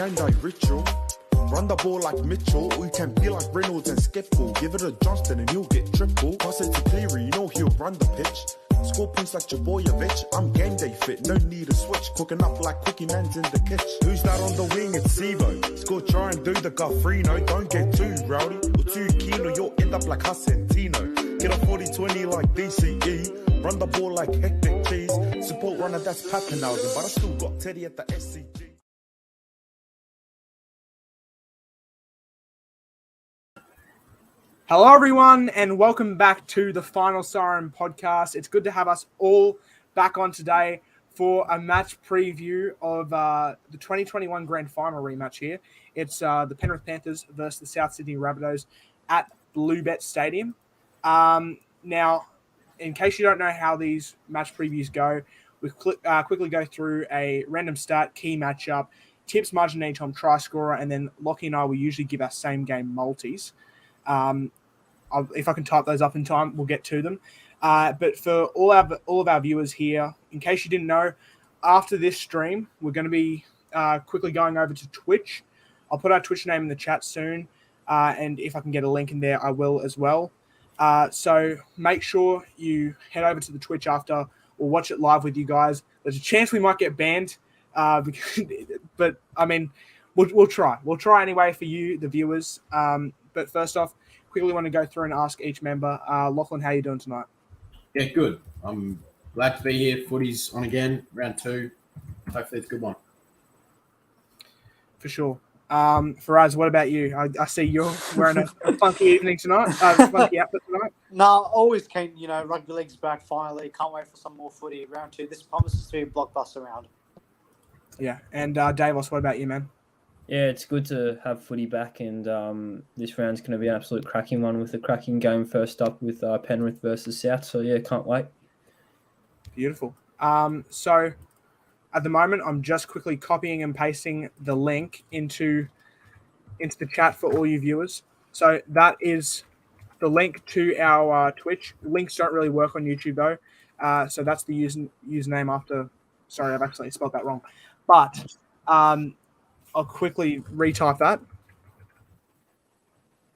game day ritual. Run the ball like Mitchell, or you can be like Reynolds and Skepful. Give it to Johnston and he'll get triple. Pass it to Cleary, you know he'll run the pitch. Score points like Jabojevic, I'm game day fit, no need a switch. Cooking up like Cookie Man's in the kitchen. Who's that on the wing? It's Sivo. Score, try and do the Gafrino. Don't get too rowdy or too keen, or you'll end up like Hassan Tino. Get a 40-20 like DCE. Run the ball like hectic cheese. Support runner, that's Pappenhausen, but I still got Teddy at the SCG. Hello, everyone, and welcome back to the Final Siren podcast. It's good to have us all back on today for a match preview of the 2021 Grand Final rematch here. It's the Penrith Panthers versus the South Sydney Rabbitohs at Bluebet Stadium. Now, in case you don't know how these match previews go, we quickly go through a random stat, key matchup, tips, margin, anytime try scorer, and then Lockie and I will usually give our same game multis. If I can type those up in time, we'll get to them. But for all of our viewers here, in case you didn't know, after this stream, we're going to be quickly going over to Twitch. I'll put our Twitch name in the chat soon, and if I can get a link in there, I will as well. So make sure you head over to the Twitch after. We'll watch it live with you guys. There's a chance we might get banned, but I mean, we'll try. We'll try anyway for you, the viewers. But first off, quickly want to go through and ask each member. Lachlan, how are you doing tonight? Yeah, good. I'm glad to be here. Footy's on again, round 2. Hopefully it's a good one. For sure. Faraz, what about you? I see you're wearing a funky evening tonight. Funky outfit tonight. No, always keen. Rugby league's back finally. Can't wait for some more footy. Round 2. This promises to be a blockbuster round. Yeah. And Davos, what about you, man? Yeah, it's good to have footy back, and this round's going to be an absolute cracking one with a cracking game first up with Penrith versus South. So, yeah, can't wait. Beautiful. So, at the moment, I'm just quickly copying and pasting the link into the chat for all you viewers. So, that is the link to our Twitch. Links don't really work on YouTube, though. So, that's the username after... Sorry, I've actually spelled that wrong. But... I'll quickly retype that.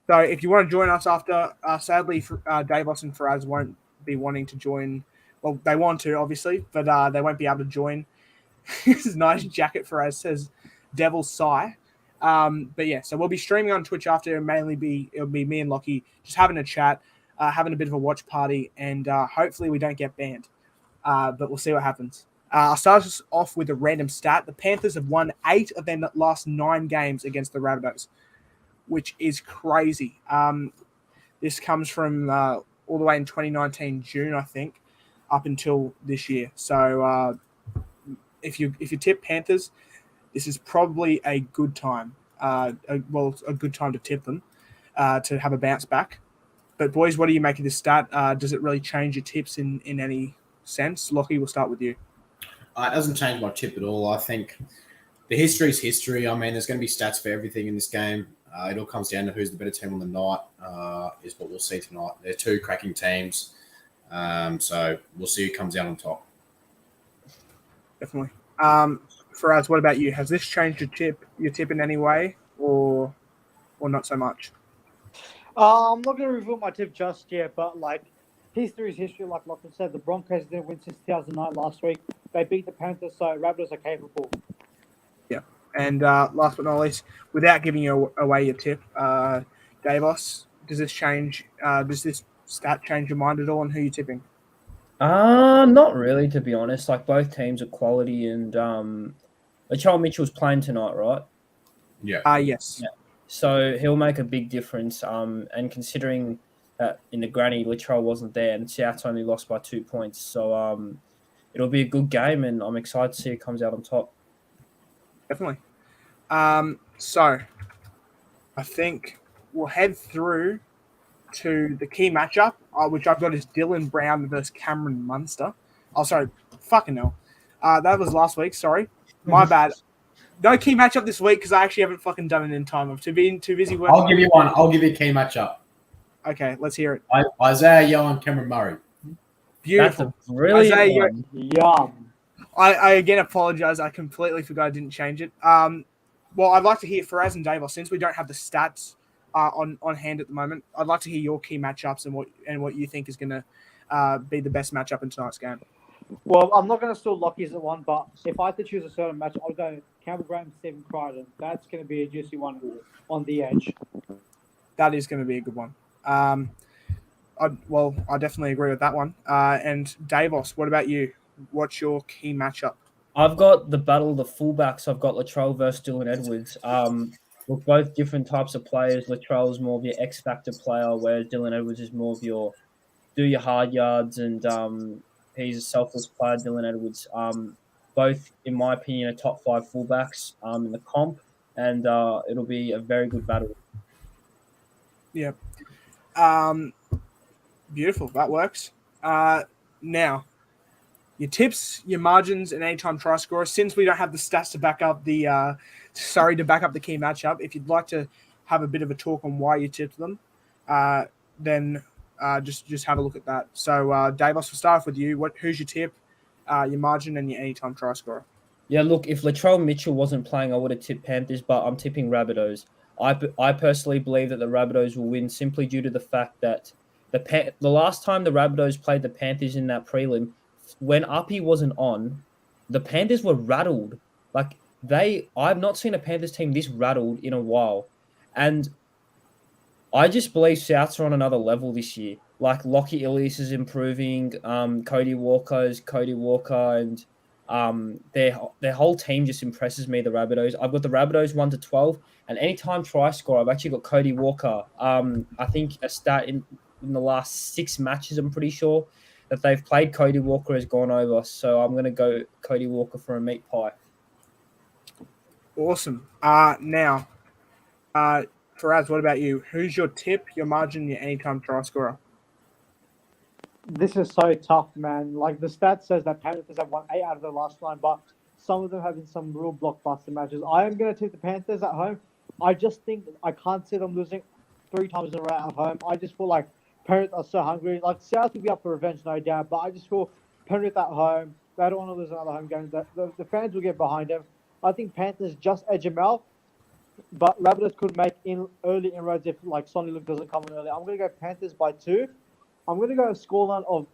So if you want to join us after, sadly, Davos and Faraz won't be wanting to join. Well, they want to, obviously, but they won't be able to join. This is a nice jacket. Faraz says Devil Sigh. But yeah, so we'll be streaming on Twitch after. It'll be me and Lockie just having a chat, having a bit of a watch party, and hopefully we don't get banned. But we'll see what happens. I'll start us off with a random stat. The Panthers have won 8 of their last 9 games against the Rabbitohs, which is crazy. This comes from all the way in 2019 June, I think, up until this year. So if you tip Panthers, this is probably a good time. A good time to tip them to have a bounce back. But boys, what do you make of this stat? Does it really change your tips in any sense? Lockie, we'll start with you. It doesn't change my tip at all. I think the history is history. I mean, there's going to be stats for everything in this game. It all comes down to who's the better team on the night, is what we'll see tonight. They're 2 cracking teams. So we'll see who comes out on top. Definitely. Faraz, what about you? Has this changed your tip in any way, or not so much? I'm not going to reveal my tip just yet, but history is history. Like Lachlan said, the Broncos didn't win since 2009 last week. They beat the Panthers, so Rabbitohs are capable. Yeah. And last but not least, without giving you away your tip, Davos, does this stat change your mind at all on who you're tipping? Not really, to be honest. Both teams are quality, and Charles Mitchell's playing tonight, right? Yeah. Yes. Yeah. So he'll make a big difference. And considering that in the granny, Latrell wasn't there, and South's only lost by 2 points, so it'll be a good game, and I'm excited to see who comes out on top. Definitely. So I think we'll head through to the key matchup, which I've got is Dylan Brown versus Cameron Munster. Oh, sorry. Fucking hell. That was last week. Sorry. My bad. No key matchup this week because I actually haven't fucking done it in time. I've been too busy working. I'll give you one. I'll give you a key matchup. Okay, let's hear it. Isaiah Yeo and Cameron Murray. Beautiful. That's a brilliant one. Yum. I again apologize. I completely forgot I didn't change it. Well, I'd like to hear Faraz and Davos, since we don't have the stats on hand at the moment. I'd like to hear your key matchups and what you think is going to be the best matchup in tonight's game. Well, I'm not going to still Lockies at one, but if I had to choose a certain match, I'll go Campbell Graham, Stephen Crichton. That's going to be a juicy one on the edge. That is going to be a good one. I definitely agree with that one. And Davos, what about you? What's your key matchup? I've got the battle of the fullbacks. I've got Latrell versus Dylan Edwards. We're both different types of players. Latrell is more of your X factor player, whereas Dylan Edwards is more of your do your hard yards, and he's a selfless player. Dylan Edwards, both in my opinion, are top 5 fullbacks in the comp, and it'll be a very good battle. Yeah. Beautiful. That works. Now, your tips, your margins, and anytime try scorer. Since we don't have the stats to back up the key matchup, if you'd like to have a bit of a talk on why you tipped them, then just have a look at that. So, Davos, we'll start off with you. Who's your tip, your margin, and your anytime try scorer? Yeah, look, if Latrell Mitchell wasn't playing, I would have tipped Panthers, but I'm tipping Rabbitohs. I personally believe that the Rabbitohs will win simply due to the fact that the last time the Rabbitohs played the Panthers in that prelim, when Uppy wasn't on, the Panthers were rattled. I've not seen a Panthers team this rattled in a while. And I just believe Souths are on another level this year. Like, Lockie Ilias is improving, Cody Walker, and their whole team just impresses me, the Rabbitohs. I've got the Rabbitohs 1-12, and anytime try score, I've actually got Cody Walker. I think a stat in the last 6 matches, I'm pretty sure, that they've played, Cody Walker has gone over. So I'm going to go Cody Walker for a meat pie. Awesome. Now, Faraz, what about you? Who's your tip, your margin, your anytime try scorer? This is so tough, man. Like, the stat says that Panthers have won 8 out of their last 9, but some of them have been some real blockbuster matches. I am going to tip the Panthers at home. I just think I can't see them losing 3 times in a row at home. I just feel like Penrith are so hungry. Like, South will be up for revenge, no doubt, but I just feel Penrith at home, they don't want to lose another home game. The fans will get behind them. I think Panthers just edge them out, but Rabbitohs could make early inroads if, like, Sonny Luke doesn't come in early. I'm going to go Panthers by 2. I'm going to go a scoreline of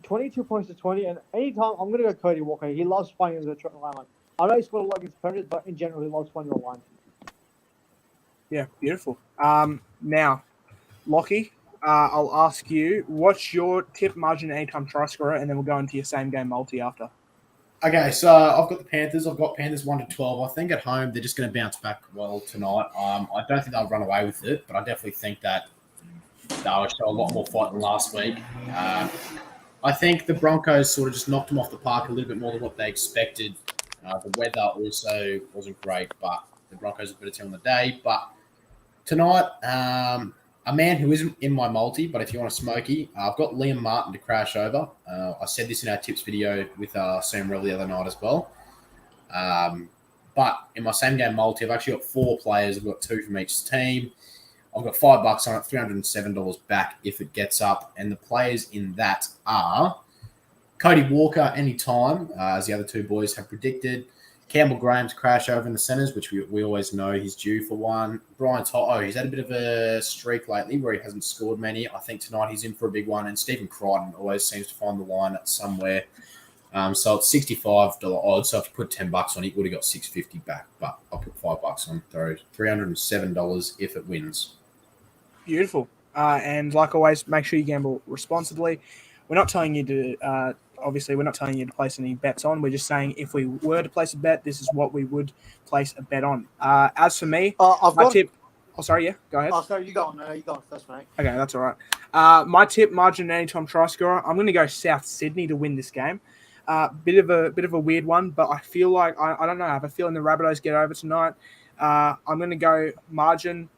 22 points to 20, and anytime I'm going to go Cody Walker. He loves fighting in the line. I know he scored a lot against Penrith, but in general, he loves fighting the line. Yeah, beautiful. Now, Lockie, I'll ask you, what's your tip, margin, and anytime try scorer, and then we'll go into your same game multi after. Okay, so I've got the Panthers. I've got Panthers 1-12. I think at home they're just going to bounce back well tonight. I don't think they'll run away with it, but I definitely think that they'll show a lot more fight than last week. I think the Broncos sort of just knocked them off the park a little bit more than what they expected. The weather also wasn't great, but the Broncos are a better team on the day. But tonight, a man who isn't in my multi, but if you want a smoky, I've got Liam Martin to crash over. I said this in our tips video with Sam Rell the other night as well. But in my same game multi, I've actually got 4 players. I've got 2 from each team. I've got $5 on it, $307 back if it gets up. And the players in that are Cody Walker anytime, as the other 2 boys have predicted. Campbell Graham to crash over in the centres, which we always know he's due for one. Brian Toto, he's had a bit of a streak lately where he hasn't scored many. I think tonight he's in for a big one. And Stephen Crichton always seems to find the line somewhere. So it's $65 odds. So if you put $10 on it, you would have got $650 back. But I'll put $5 on through $307 if it wins. Beautiful. And like always, make sure you gamble responsibly. We're not telling you to, obviously, we're not telling you to place any bets on. We're just saying if we were to place a bet, this is what we would place a bet on. As for me, my tip. Oh, sorry, yeah, go ahead. Oh, sorry, you go on. No, you go on first, mate. Okay, that's all right. My tip, margin, anytime try scorer. I'm going to go South Sydney to win this game. Bit of a weird one, but I feel like I don't know. I have a feeling the Rabbitohs get over tonight. I'm going to go margin.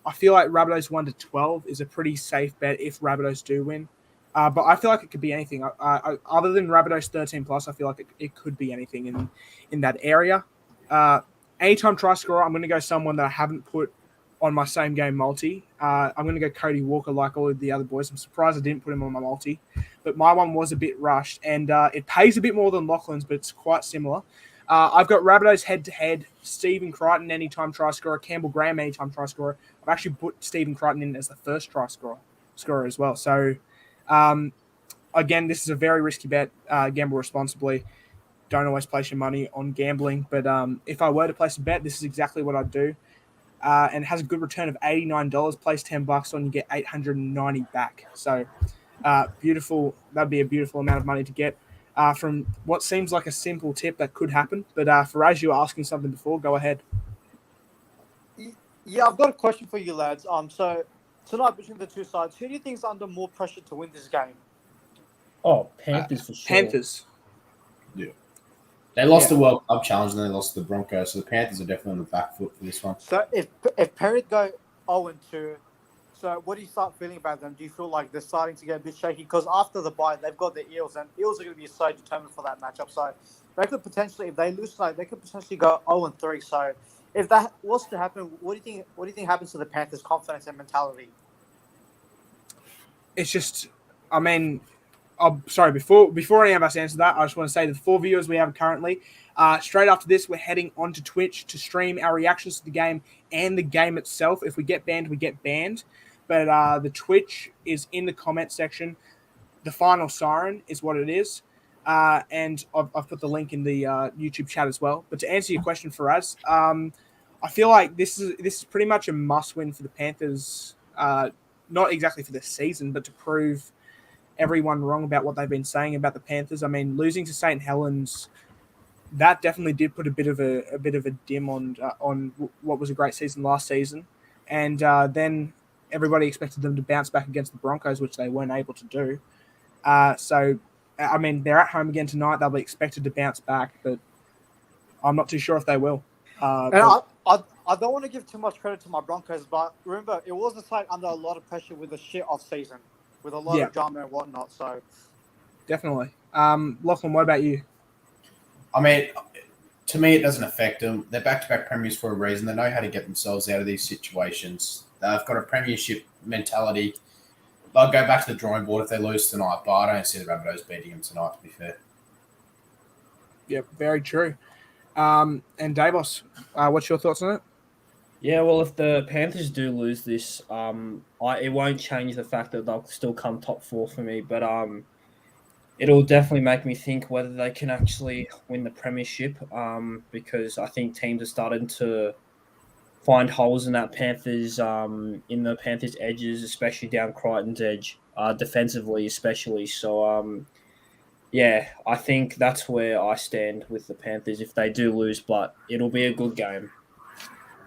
I feel like Rabbitohs 1-12 is a pretty safe bet if Rabbitohs do win. But I feel like it could be anything. Other than Rabbitohs 13+, I feel like it could be anything in that area. Anytime try scorer, I'm going to go someone that I haven't put on my same game multi. I'm going to go Cody Walker like all of the other boys. I'm surprised I didn't put him on my multi. But my one was a bit rushed. And it pays a bit more than Lachlan's, but it's quite similar. I've got Rabbitohs head-to-head, Stephen Crichton anytime try scorer, Campbell Graham anytime try scorer. I've actually put Stephen Crichton in as the first try scorer as well. So, again, this is a very risky bet. Gamble responsibly. Don't always place your money on gambling. But if I were to place a bet, this is exactly what I'd do. And it has a good return of $89. Place $10 on, you get $890 back. So, beautiful. That'd be a beautiful amount of money to get. From what seems like a simple tip that could happen. But Faraz, you were asking something before. Go ahead. Yeah, I've got a question for you, lads. So tonight between the two sides, who do you think is under more pressure to win this game? Oh, Panthers for sure. Panthers. Yeah. They lost the World Cup Challenge and they lost to the Broncos, so the Panthers are definitely on the back foot for this one. So if Penrith go 0-2, so what do you start feeling about them? Do you feel like they're starting to get a bit shaky? Because after the bye, they've got the Eels, and Eels are going to be so determined for that matchup. So they could potentially, if they lose tonight, they could potentially go 0-3. So if that was to happen, what do you think happens to the Panthers' confidence and mentality? It's just, I mean, sorry, before any of us answer that, I just want to say the 4 viewers we have currently, straight after this, we're heading onto Twitch to stream our reactions to the game and the game itself. If we get banned, we get banned. But the Twitch is in the comment section. The final siren is what it is. And I've put the link in the YouTube chat as well. But to answer your question, Faraz, I feel like this is pretty much a must-win for the Panthers. Not exactly for this season, but to prove everyone wrong about what they've been saying about the Panthers. I mean, losing to St. Helens, that definitely did put a bit of a dim on what was a great season last season, and then everybody expected them to bounce back against the Broncos, which they weren't able to do. So, I mean, they're at home again tonight. They'll be expected to bounce back, but I'm not too sure if they will. I don't want to give too much credit to my Broncos, but remember, it was a side under a lot of pressure with a shit off season, with a lot of drama and whatnot. So, definitely. Lachlan, what about you? I mean, to me, it doesn't affect them. They're back-to-back premiers for a reason. They know how to get themselves out of these situations. They've got a premiership mentality. They'll go back to the drawing board if they lose tonight, but I don't see the Rabbitohs beating them tonight, to be fair. Yeah, very true. And Davos, what's your thoughts on it? Yeah, well, if the Panthers do lose this, it won't change the fact that they'll still come top 4 for me, but it'll definitely make me think whether they can actually win the premiership, because I think teams are starting to find holes in that Panthers, in the Panthers' edges, especially down Crichton's edge, defensively especially. So, yeah, I think that's where I stand with the Panthers if they do lose, but it'll be a good game.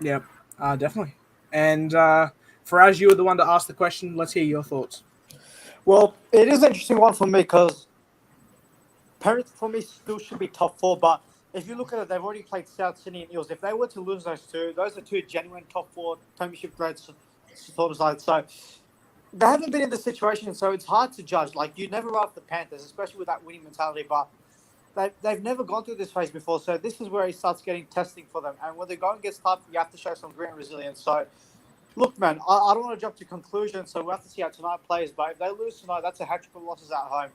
Yeah, definitely. And Faraz, you were the one to ask the question. Let's hear your thoughts. Well, it is an interesting one for me because Penrith, for me, still should be top 4, but if you look at it, they've already played South Sydney and Eels. If they were to lose those are two genuine top 4 premiership threats sort of sides. So they haven't been in this situation, so it's hard to judge. Like, you never write off the Panthers, especially with that winning mentality, but they've never gone through this phase before, so this is where it starts getting testing for them. And when the going gets tough, you have to show some grit and resilience. So, look, man, I don't want to jump to conclusions, so we'll have to see how tonight plays. But if they lose tonight, that's a hat-trick of losses at home.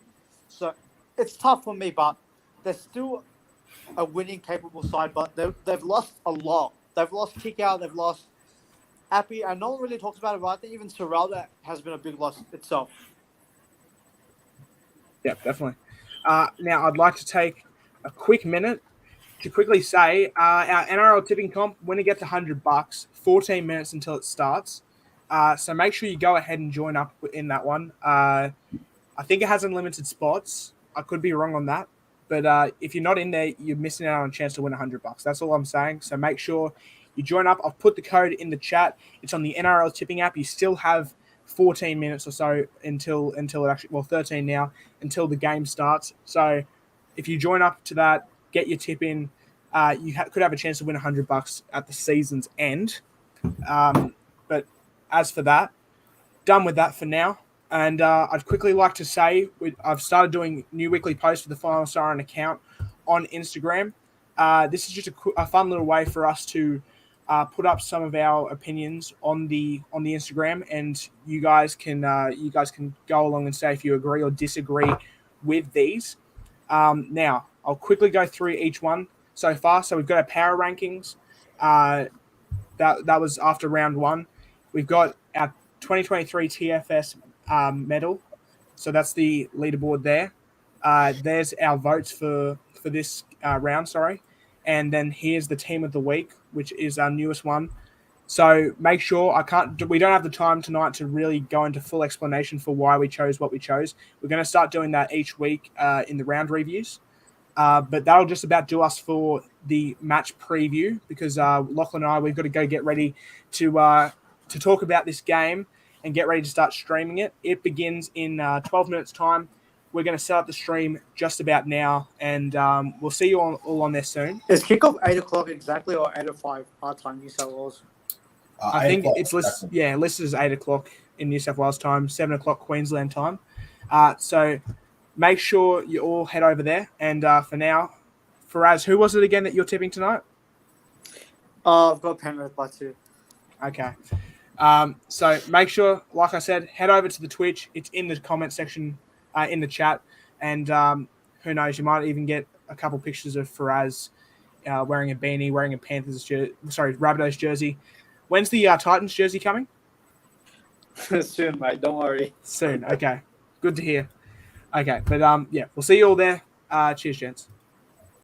So it's tough for me, but they're still a winning-capable side, but they've lost a lot. They've lost Kickout, they've lost Appy, and no one really talks about it, but I think even Serralda has been a big loss itself. Yeah, definitely. Now, I'd like to take a quick minute to quickly say our NRL tipping comp, when it gets $100, 14 minutes until it starts. So make sure you go ahead and join up in that one. I think it has unlimited spots. I could be wrong on that. But if you're not in there, you're missing out on a chance to win $100. That's all I'm saying. So make sure you join up. I've put the code in the chat. It's on the NRL tipping app. You still have 14 minutes or so until it actually, 13 now, until the game starts. So if you join up to that, get your tip in, you could have a chance to win $100 at the season's end. But as for that, done with that for now. And I'd quickly like to say I've started doing new weekly posts for the Final Siren account on Instagram. This is just a fun little way for us to put up some of our opinions on the Instagram, and you guys can go along and say if you agree or disagree with these. Now, I'll quickly go through each one. so far. So we've got our power rankings. That was after round 1. We've got our 2023 TFS medal. So that's the leaderboard there. There's our votes for this round, sorry. And then here's the team of the week, which is our newest one. So make sure we don't have the time tonight to really go into full explanation for why we chose what we chose. We're going to start doing that each week in the round reviews. But that'll just about do us for the match preview because Lachlan and I, we've got to go get ready to talk about this game and get ready to start streaming it. It begins in 12 minutes' time. We're going to set up the stream just about now, and we'll see you all on there soon. Is kickoff 8 o'clock exactly or 8 or 5 our time, New South Wales? I think it's listed as 8 o'clock in New South Wales time, 7 o'clock Queensland time. So make sure you all head over there. And for now, Faraz, who was it again that you're tipping tonight? I've got Penrith by 2. Okay. So make sure, like I said, head over to the Twitch. It's in the comment section in the chat. And who knows, you might even get a couple pictures of Faraz wearing a beanie, wearing a Rabbitohs jersey. When's the Titans jersey coming? Soon, mate. Don't worry. Soon. Okay. Good to hear. Okay. But, we'll see you all there. Cheers, gents.